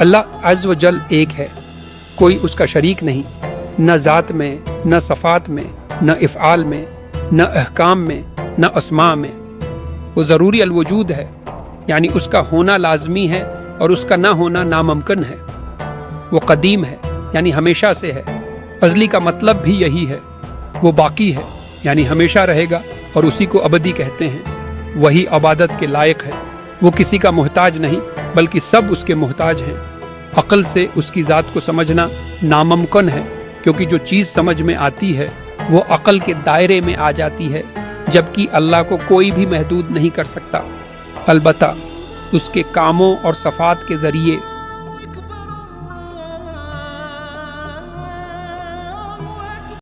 اللہ عز و جل ایک ہے، کوئی اس کا شریک نہیں، نہ ذات میں، نہ صفات میں، نہ افعال میں، نہ احکام میں، نہ اسماء میں۔ وہ ضروری الوجود ہے، یعنی اس کا ہونا لازمی ہے اور اس کا نہ ہونا ناممکن ہے۔ وہ قدیم ہے، یعنی ہمیشہ سے ہے، ازلی کا مطلب بھی یہی ہے۔ وہ باقی ہے، یعنی ہمیشہ رہے گا اور اسی کو ابدی کہتے ہیں۔ وہی عبادت کے لائق ہے، وہ کسی کا محتاج نہیں بلکہ سب اس کے محتاج ہیں۔ عقل سے اس کی ذات کو سمجھنا ناممکن ہے، کیونکہ جو چیز سمجھ میں آتی ہے وہ عقل کے دائرے میں آ جاتی ہے، جبکہ اللہ کو کوئی بھی محدود نہیں کر سکتا۔ البتہ اس کے کاموں اور صفات کے ذریعے